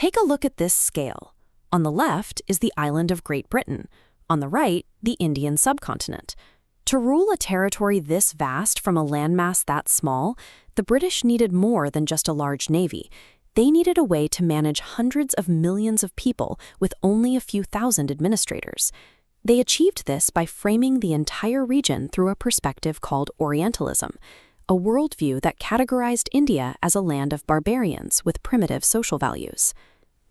Take a look at this scale. On the left is the island of Great Britain. On the right, the Indian subcontinent. To rule a territory this vast from a landmass that small, the British needed more than just a large navy. They needed a way to manage hundreds of millions of people with only a few thousand administrators. They achieved this by framing the entire region through a perspective called Orientalism, a worldview that categorized India as a land of barbarians with primitive social values.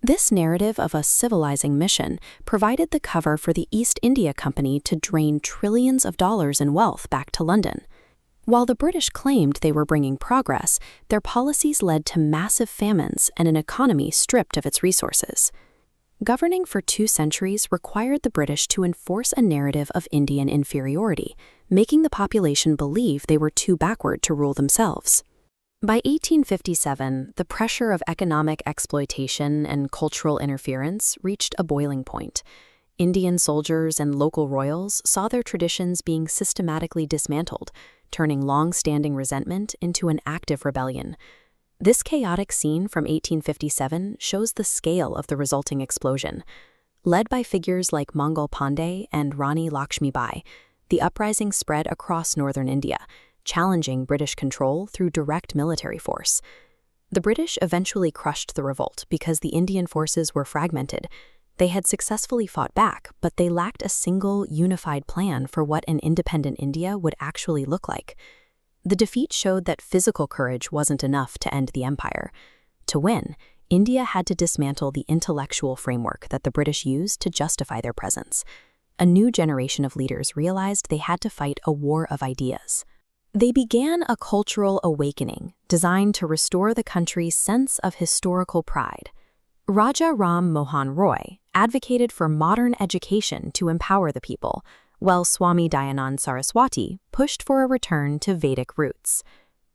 This narrative of a civilizing mission provided the cover for the East India Company to drain trillions of dollars in wealth back to London. While the British claimed they were bringing progress, their policies led to massive famines and an economy stripped of its resources. Governing for 2 centuries required the British to enforce a narrative of Indian inferiority, making the population believe they were too backward to rule themselves. By 1857, the pressure of economic exploitation and cultural interference reached a boiling point. Indian soldiers and local royals saw their traditions being systematically dismantled, turning long-standing resentment into an active rebellion. This chaotic scene from 1857 shows the scale of the resulting explosion. Led by figures like Mangal Pandey and Rani Lakshmi Bai, the uprising spread across northern India, challenging British control through direct military force. The British eventually crushed the revolt because the Indian forces were fragmented. They had successfully fought back, but they lacked a single, unified plan for what an independent India would actually look like. The defeat showed that physical courage wasn't enough to end the empire. To win, India had to dismantle the intellectual framework that the British used to justify their presence. A new generation of leaders realized they had to fight a war of ideas. They began a cultural awakening designed to restore the country's sense of historical pride. Raja Ram Mohan Roy advocated for modern education to empower the people, while Swami Dayanand Saraswati pushed for a return to Vedic roots.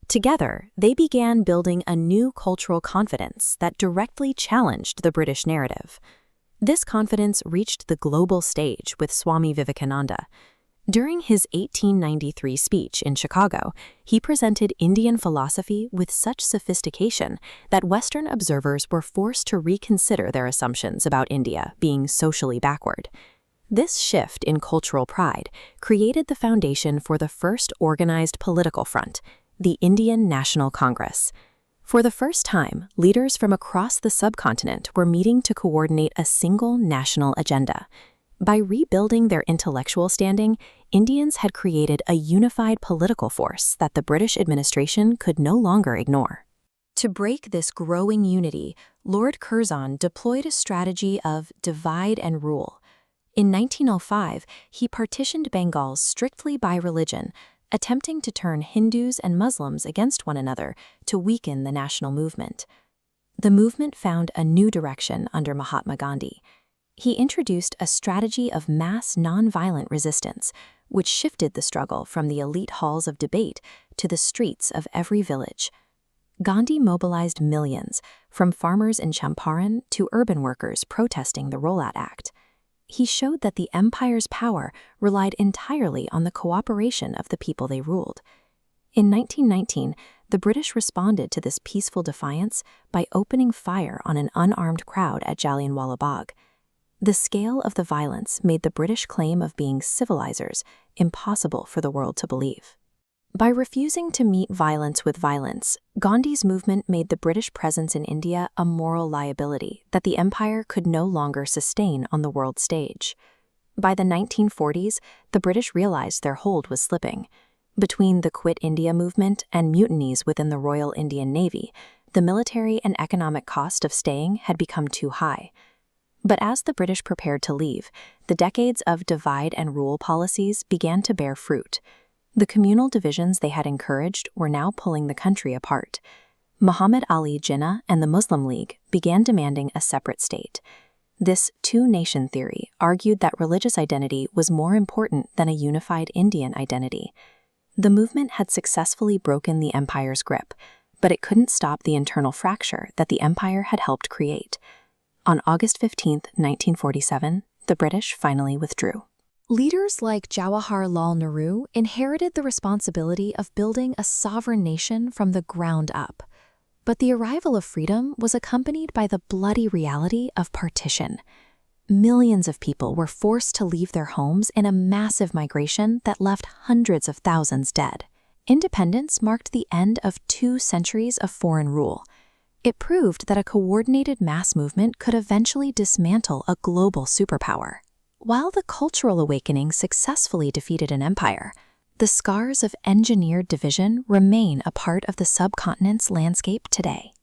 Together, they began building a new cultural confidence that directly challenged the British narrative. This confidence reached the global stage with Swami Vivekananda. During his 1893 speech in Chicago, he presented Indian philosophy with such sophistication that Western observers were forced to reconsider their assumptions about India being socially backward. This shift in cultural pride created the foundation for the first organized political front, the Indian National Congress. For the first time, leaders from across the subcontinent were meeting to coordinate a single national agenda. By rebuilding their intellectual standing, Indians had created a unified political force that the British administration could no longer ignore. To break this growing unity, Lord Curzon deployed a strategy of divide and rule. In 1905, he partitioned Bengal strictly by religion, attempting to turn Hindus and Muslims against one another to weaken the national movement. The movement found a new direction under Mahatma Gandhi. He introduced a strategy of mass nonviolent resistance, which shifted the struggle from the elite halls of debate to the streets of every village. Gandhi mobilized millions, from farmers in Champaran to urban workers protesting the Rollout Act. He showed that the empire's power relied entirely on the cooperation of the people they ruled. In 1919, the British responded to this peaceful defiance by opening fire on an unarmed crowd at Jallianwala Bagh. The scale of the violence made the British claim of being civilizers impossible for the world to believe. By refusing to meet violence with violence, Gandhi's movement made the British presence in India a moral liability that the empire could no longer sustain on the world stage. By the 1940s, the British realized their hold was slipping. Between the Quit India movement and mutinies within the Royal Indian Navy, the military and economic cost of staying had become too high. But as the British prepared to leave, the decades of divide and rule policies began to bear fruit. The communal divisions they had encouraged were now pulling the country apart. Muhammad Ali Jinnah and the Muslim League began demanding a separate state. This two-nation theory argued that religious identity was more important than a unified Indian identity. The movement had successfully broken the empire's grip, but it couldn't stop the internal fracture that the empire had helped create. On August 15, 1947, the British finally withdrew. Leaders like Jawaharlal Nehru inherited the responsibility of building a sovereign nation from the ground up. But the arrival of freedom was accompanied by the bloody reality of partition. Millions of people were forced to leave their homes in a massive migration that left hundreds of thousands dead. Independence marked the end of 2 centuries of foreign rule. It proved that a coordinated mass movement could eventually dismantle a global superpower. While the Cultural Awakening successfully defeated an empire, the scars of engineered division remain a part of the subcontinent's landscape today.